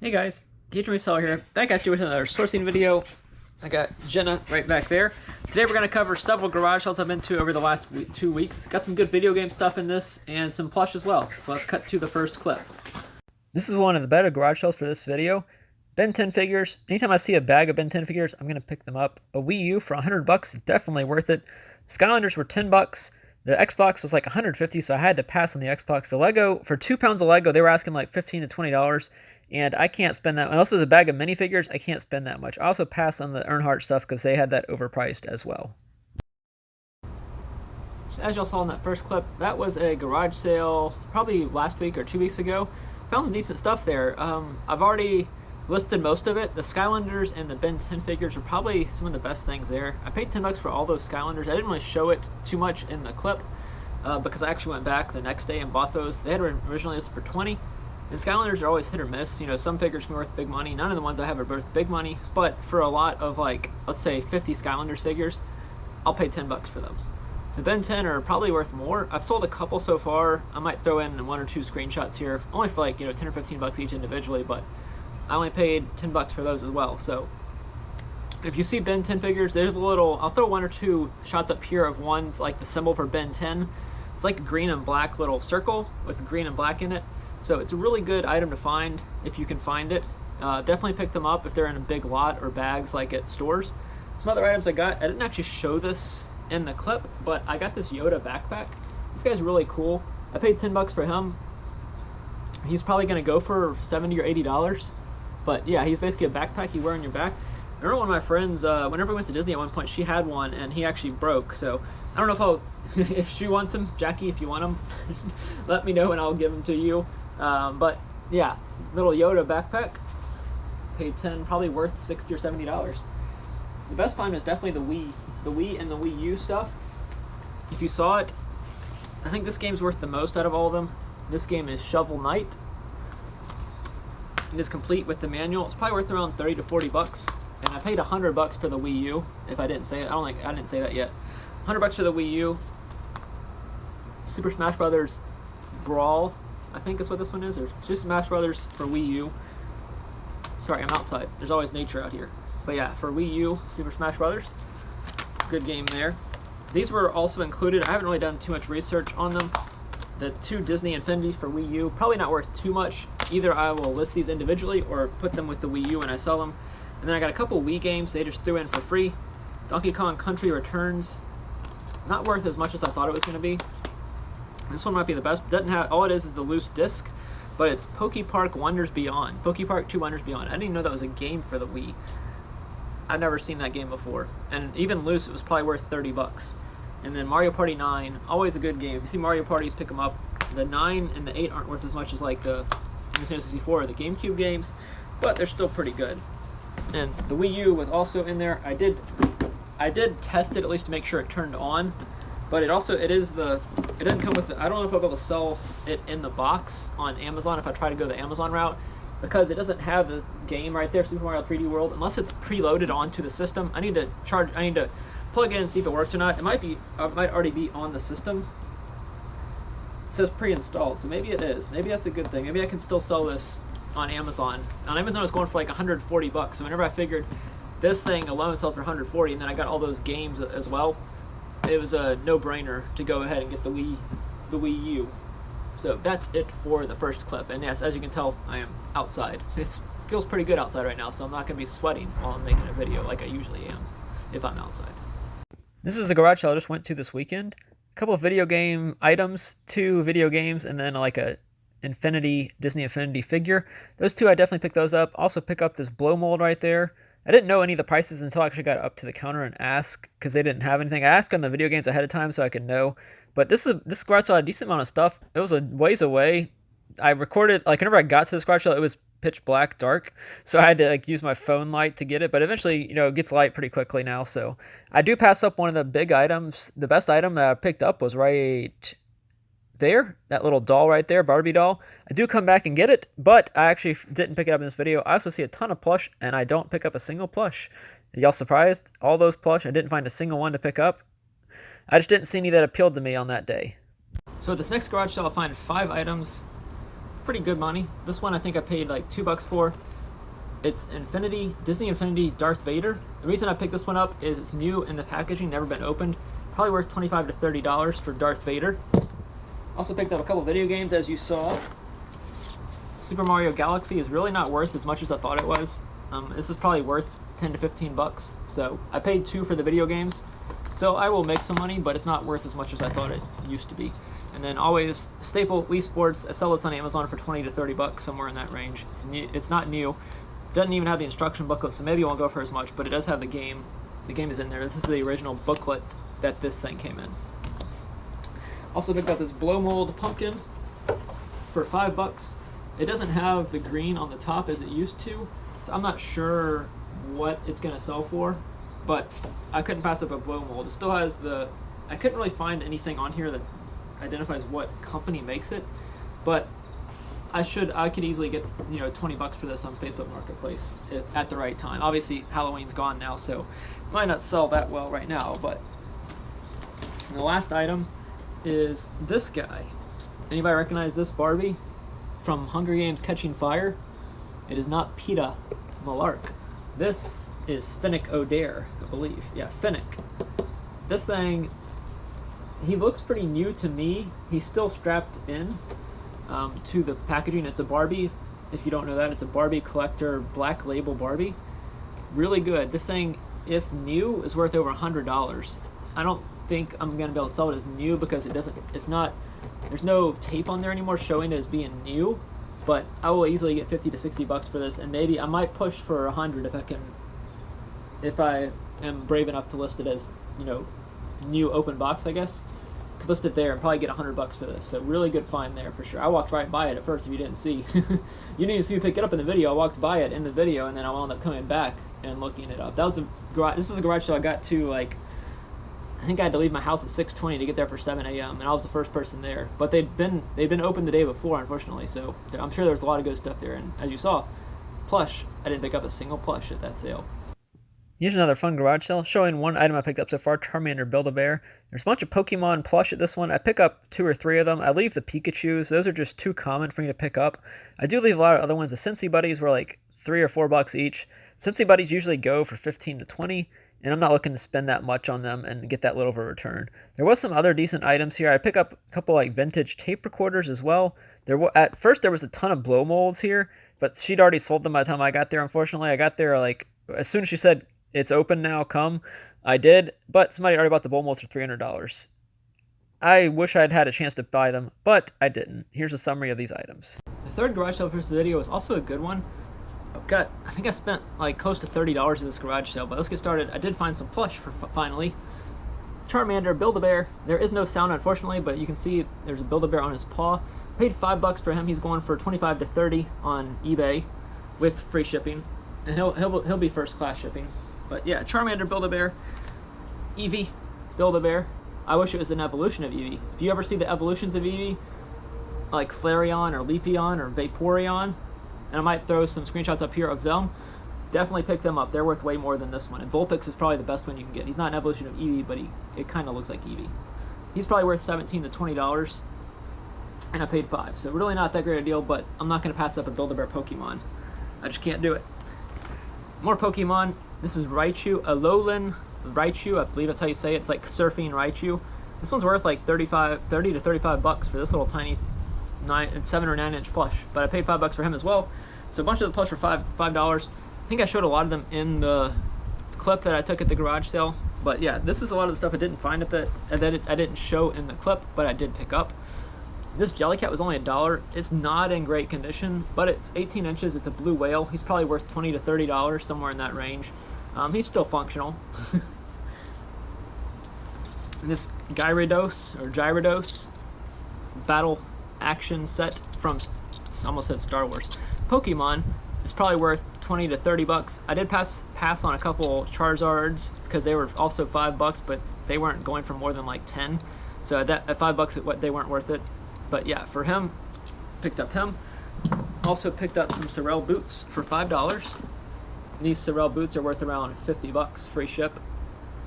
Hey guys, Adrian Seller here, back at you with another sourcing video. I got Jenna right back there. Today we're going to cover several garage sales I've been to over the last 2 weeks. Got some good video game stuff in this and some plush as well. So let's cut to the first clip. This is one of the better garage sales for this video. Ben 10 figures. Anytime I see a bag of Ben 10 figures, I'm going to pick them up. A Wii U for $100, definitely worth it. Skylanders were $10. The Xbox was like $150, so I had to pass on the Xbox. The Lego, for 2 pounds of Lego, they were asking like $15 to $20. And I can't spend that. Unless it was a bag of minifigures, I can't spend that much. I also passed on the Earnhardt stuff because they had that overpriced as well. So as y'all saw in that first clip, that was a garage sale probably last week or 2 weeks ago. Found some decent stuff there. I've already listed most of it. The Skylanders and the Ben 10 figures are probably some of the best things there. I paid $10 for all those Skylanders. I didn't really show it too much in the clip because I actually went back the next day and bought those. They had originally listed for $20. And Skylanders are always hit or miss. You know, some figures can be worth big money. None of the ones I have are worth big money. But for a lot of, like, let's say 50 Skylanders figures, I'll pay $10 for them. The Ben 10 are probably worth more. I've sold a couple so far. I might throw in 1 or 2 screenshots here, only for like, 10 or 15 bucks each individually, but I only paid $10 for those as well. So if you see Ben 10 figures, there's a little, I'll throw 1 or 2 shots up here of ones like the symbol for Ben 10. It's like a green and black little circle with green and black in it. So it's a really good item to find if you can find it. Definitely pick them up if they're in a big lot or bags like at stores. Some other items I got, I didn't actually show this in the clip, but I got this Yoda backpack. This guy's really cool. I paid $10 for him. He's probably gonna go for $70 or $80. But yeah, he's basically a backpack you wear on your back. I remember one of my friends, whenever we went to Disney at one point, she had one and he actually broke. So I don't know if I'll, if she wants him, Jackie, if you want him, let me know and I'll give him to you. But yeah, little Yoda backpack, paid $10, probably worth $60 or $70. The best find is definitely the Wii and the Wii U stuff. If you saw it, I think this game's worth the most out of all of them. This game is Shovel Knight. It is complete with the manual. It's probably worth around 30 to 40 bucks. And I paid $100 for the Wii U. If I didn't say it, I didn't say that yet. $100 for the Wii U. Super Smash Brothers Brawl, I think is what this one is, or Super Smash Brothers for Wii U. Sorry, I'm outside. There's always nature out here. But yeah, for Wii U, Super Smash Brothers. Good game there. These were also included. I haven't really done too much research on them. The 2 Disney Infinities for Wii U, probably not worth too much. Either I will list these individually or put them with the Wii U when I sell them. And then I got a couple Wii games they just threw in for free. Donkey Kong Country Returns. Not worth as much as I thought it was going to be. This one might be the best. Doesn't have, all it is the loose disc, but it's Poke Park Wonders Beyond. Poke Park 2 Wonders Beyond. I didn't even know that was a game for the Wii. I've never seen that game before. And even loose, it was probably worth 30 bucks. And then Mario Party 9, always a good game. If you see Mario Parties, pick them up. The 9 and the 8 aren't worth as much as like the Nintendo 64 or the GameCube games, but they're still pretty good. And the Wii U was also in there. I did test it at least to make sure it turned on. But it didn't come with, I don't know if I'll be able to sell it in the box on Amazon if I try to go the Amazon route, because it doesn't have the game right there, Super Mario 3D World, unless it's preloaded onto the system. I need to plug in and see if it works or not. It might already be on the system. It says pre-installed, so maybe it is. Maybe that's a good thing. Maybe I can still sell this on Amazon. On Amazon it's going for like 140 bucks, so whenever I figured this thing alone sells for 140 and then I got all those games as well, it was a no-brainer to go ahead and get the Wii U. So that's it for the first clip. And yes, as you can tell, I am outside. It feels pretty good outside right now, so I'm not going to be sweating while I'm making a video like I usually am if I'm outside. This is a garage sale I just went to this weekend. A couple of video game items, 2 video games, and then like a Disney Infinity figure. Those 2, I definitely picked those up. Also pick up this blow mold right there. I didn't know any of the prices until I actually got up to the counter and asked, because they didn't have anything. I asked on the video games ahead of time so I could know. But this garage sale had a decent amount of stuff. It was a ways away. I recorded, like whenever I got to this garage sale, it was pitch black dark. So I had to like use my phone light to get it. But eventually, it gets light pretty quickly now. So I do pass up one of the big items. The best item that I picked up was right there, that little doll right there, Barbie doll. I do come back and get it, but I actually didn't pick it up in this video. I also see a ton of plush, and I don't pick up a single plush. Y'all surprised? All those plush, I didn't find a single one to pick up. I just didn't see any that appealed to me on that day. So this next garage sale, I'll find 5 items. Pretty good money. This one I think I paid like $2 for. It's Disney Infinity Darth Vader. The reason I picked this one up is it's new in the packaging, never been opened. Probably worth $25 to $30 for Darth Vader. Also picked up a couple video games, as you saw. Super Mario Galaxy is really not worth as much as I thought it was. This is probably worth 10 to 15 bucks. So I paid $2 for the video games. So I will make some money, but it's not worth as much as I thought it used to be. And then always staple Wii Sports. I sell this on Amazon for 20 to 30 bucks, somewhere in that range. It's not new. Doesn't even have the instruction booklet, so maybe it won't go for as much, but it does have the game. The game is in there. This is the original booklet that this thing came in. Also picked up this blow mold pumpkin for $5. It doesn't have the green on the top as it used to, so I'm not sure what it's gonna sell for, but I couldn't pass up a blow mold. It still has I couldn't really find anything on here that identifies what company makes it, but I could easily get 20 bucks for this on Facebook Marketplace at the right time. Obviously Halloween's gone now, so it might not sell that well right now, but and the last item is this guy. Anybody recognize this Barbie from Hunger Games Catching Fire? It is not Peeta Malark. This is Finnick O'Dare, I believe. Yeah, Finnick. This thing, he looks pretty new to me. He's still strapped in to the packaging. It's a Barbie. If you don't know that, it's a Barbie collector black label Barbie. Really good. This thing, if new, is worth over $100. I don't think I'm gonna be able to sell it as new because there's no tape on there anymore showing it as being new, but I will easily get 50 to 60 bucks for this, and maybe I might push for 100 if I am brave enough to list it as new open box. I guess could list it there and probably get 100 bucks for this. So really good find there for sure. I walked right by it at first. If you didn't see, you didn't even see me pick it up in the video. I walked by it in the video, and then I wound up coming back and looking it up. This is a garage sale I got to, I think I had to leave my house at 6:20 to get there for 7 a.m. and I was the first person there. But they've been open the day before, unfortunately. So I'm sure there's a lot of good stuff there. And as you saw, plush. I didn't pick up a single plush at that sale. Here's another fun garage sale showing one item I picked up so far: Charmander Build-A-Bear. There's a bunch of Pokemon plush at this one. I pick up 2 or 3 of them. I leave the Pikachus. Those are just too common for me to pick up. I do leave a lot of other ones. The Cincy Buddies were like $3 or $4 each. Cincy Buddies usually go for 15 to 20. And I'm not looking to spend that much on them and get that little of a return. There was some other decent items here. I pick up a couple vintage tape recorders as well. At first there was a ton of blow molds here, but she'd already sold them by the time I got there. Unfortunately, I got there as soon as she said it's open now, come. I did, but somebody already bought the blow molds for $300. I wish I'd had a chance to buy them, but I didn't. Here's a summary of these items. The third garage sale for this video is also a good one. I think I spent close to $30 at this garage sale, but let's get started. I did find some plush finally. Charmander Build-A-Bear. There is no sound, unfortunately, but you can see there's a Build-A-Bear on his paw. Paid $5 for him. He's going for 25 to 30 on eBay with free shipping, and he'll be first class shipping. But yeah, Charmander Build-A-Bear. Eevee Build-A-Bear. I wish it was an evolution of Eevee. If you ever see the evolutions of Eevee, like Flareon or Leafeon or Vaporeon, and I might throw some screenshots up here of them, definitely pick them up. They're worth way more than this one. And Vulpix is probably the best one you can get. He's not an evolution of Eevee, but it kind of looks like Eevee. He's probably worth $17 to $20, and I paid $5. So really not that great a deal, but I'm not going to pass up a Build-A-Bear Pokemon. I just can't do it. More Pokemon. This is Raichu, Alolan Raichu. I believe that's how you say it. It's like surfing Raichu. This one's worth like 30 to 35 bucks for this little tiny 7 or 9 inch plush, but I paid $5 for him as well. So a bunch of the plush for $5. I think I showed a lot of them in the clip that I took at the garage sale. But yeah, this is a lot of the stuff I didn't find that I didn't show in the clip, but I did pick up. This Jellycat was only $1. It's not in great condition, but it's 18 inches. It's a blue whale. He's probably worth $20 to $30, somewhere in that range. He's still functional. This Gyarados battle action set from, I almost said Star Wars, Pokemon, is probably worth 20 to 30 bucks. I did pass on a couple Charizards because they were also $5, but they weren't going for more than like 10. So at $5, they weren't worth it. But yeah, for him, picked up him. Also picked up some Sorel boots for $5. These Sorel boots are worth around 50 bucks, free ship.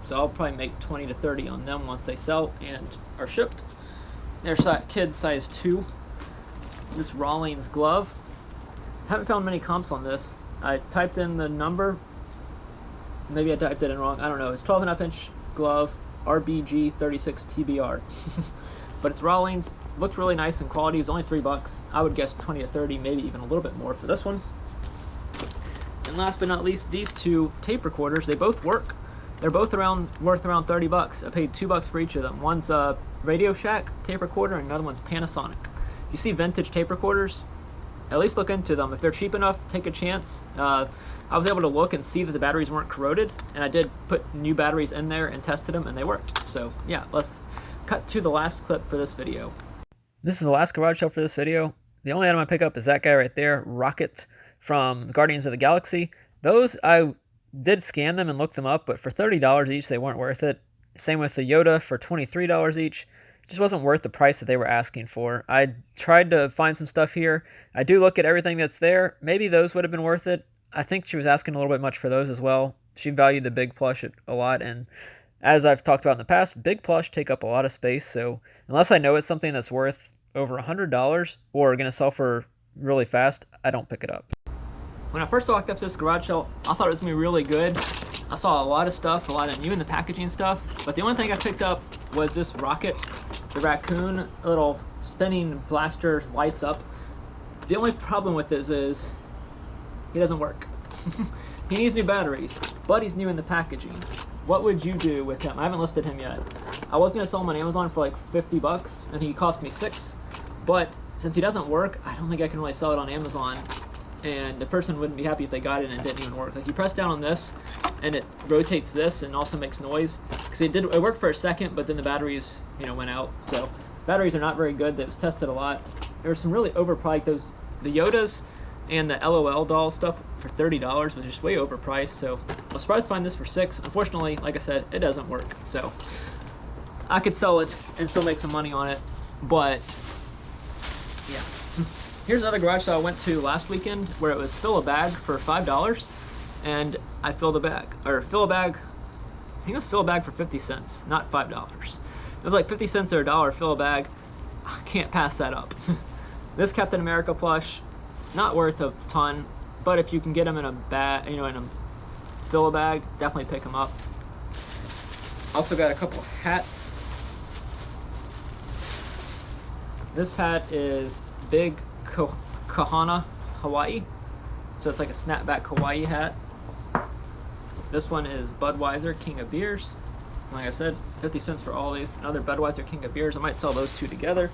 So I'll probably make 20 to 30 on them once they sell and are shipped. They're kids size 2. This Rawlings glove. Haven't found many comps on this. I typed in the number. Maybe I typed it in wrong. I don't know. It's 12.5-inch glove, RBG 36 TBR. But it's Rawlings. Looked really nice in quality. It was only $3. I would guess 20 to 30, maybe even a little bit more for this one. And last but not least, these two tape recorders. They both work. They're both worth around $30. I paid $2 for each of them. One's a Radio Shack tape recorder, and another one's Panasonic. You see vintage tape recorders? At least look into them. If they're cheap enough, take a chance. I was able to look and see that the batteries weren't corroded, and I did put new batteries in there and tested them, and they worked. So yeah, let's cut to the last clip for this video. This is the last garage sale for this video. The only item I pick up is that guy right there, Rocket from Guardians of the Galaxy. Those, I did scan them and look them up, but for $30 each, they weren't worth it. Same with the Yoda for $23 each. Just wasn't worth the price that they were asking for. I tried to find some stuff here. I do look at everything that's there. Maybe those would have been worth it. I think she was asking a little bit much for those as well. She valued the big plush a lot, and as I've talked about in the past, big plush take up a lot of space, so unless I know it's something that's worth over $100 or going to sell for really fast, I don't pick it up. When I first walked up to this garage sale, I thought it was going to be really good. I saw a lot of stuff, a lot of new in the packaging stuff, but the only thing I picked up was this Rocket, the raccoon, a little spinning blaster, lights up. The only problem with this is he doesn't work. He needs new batteries, but he's new in the packaging. What would you do with him? I haven't listed him yet. I was going to sell him on Amazon for like $50, and he cost me $6, but since he doesn't work, I don't think I can really sell it on Amazon, and the person wouldn't be happy if they got it and it didn't even work. Like, you press down on this, and it rotates this and also makes noise. Because it worked for a second, but then the batteries, went out. So batteries are not very good. That was tested a lot. There were some really overpriced. The Yodas and the LOL doll stuff for $30 was just way overpriced. So I was surprised to find this for $6. Unfortunately, like I said, it doesn't work. So I could sell it and still make some money on it, but yeah. Here's another garage sale I went to last weekend where it was fill a bag for $5, and I filled a bag, I think it was fill a bag for 50 cents, not $5. It was like 50 cents or $1, fill a bag. I can't pass that up. This Captain America plush, not worth a ton, but if you can get them in a bag, in a fill a bag, definitely pick them up. Also got a couple hats. This hat is Big Kahana Hawaii, so it's like a snapback Hawaii hat. This one is Budweiser King of Beers. Like I said, 50 cents for all these. Another Budweiser King of Beers. I might sell those two together.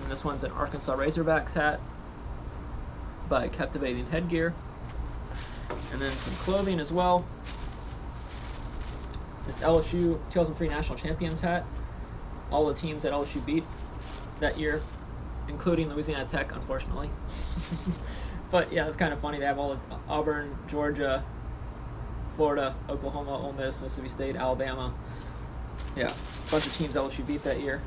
And this one's an Arkansas Razorbacks hat by Captivating Headgear. And then some clothing as well. This LSU 2003 National Champions hat. All the teams that LSU beat that year, including Louisiana Tech, unfortunately. But yeah, it's kind of funny. They have all of Auburn, Georgia, Florida, Oklahoma, Ole Miss, Mississippi State, Alabama. Yeah, a bunch of teams LSU beat that year.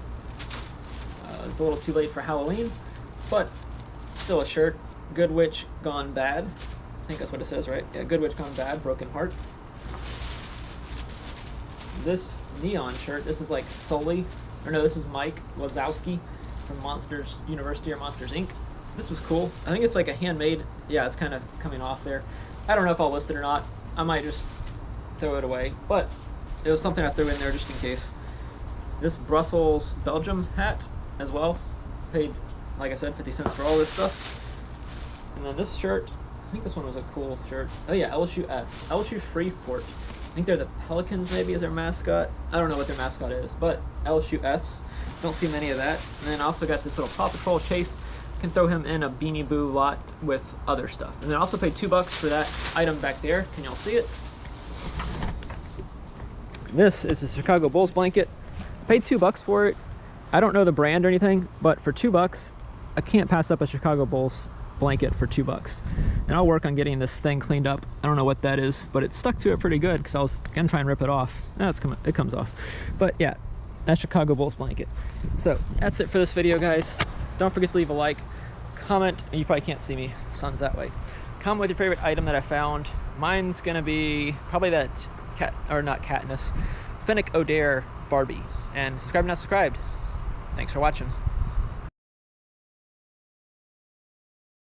It's a little too late for Halloween, but still a shirt. Good Witch Gone Bad. I think that's what it says, right? Yeah, Good Witch Gone Bad, Broken Heart. This neon shirt, this is like Sully, or no, this is Mike Wazowski from Monsters University or Monsters Inc. This was cool. I think it's like a handmade. Yeah, it's kind of coming off there. I don't know if I'll list it or not. I might just throw it away, but it was something I threw in there just in case. This Brussels Belgium hat as well. Paid, like I said, 50 cents for all this stuff. And then this shirt, I think this one was a cool shirt. Oh yeah, LSU S. LSU Shreveport. I think they're the Pelicans maybe as their mascot. I don't know what their mascot is, but LSU S. Don't see many of that. And then I also got this little Paw Patrol Chase. Can throw him in a Beanie Boo lot with other stuff. And then I also paid $2 for that item back there. Can y'all see it? This is a Chicago Bulls blanket. I paid $2 for it. I don't know the brand or anything, but for $2, I can't pass up a Chicago Bulls blanket for $2. And I'll work on getting this thing cleaned up. I don't know what that is, but it stuck to it pretty good because I was gonna try and rip it off. No, it comes off. But yeah, that Chicago Bulls blanket. So that's it for this video, guys. Don't forget to leave a like, comment, and you probably can't see me, sun's that way. Comment with your favorite item that I found. Mine's gonna be probably that Katniss, Finnick O'Dare Barbie. And subscribe if not subscribed. Thanks for watching.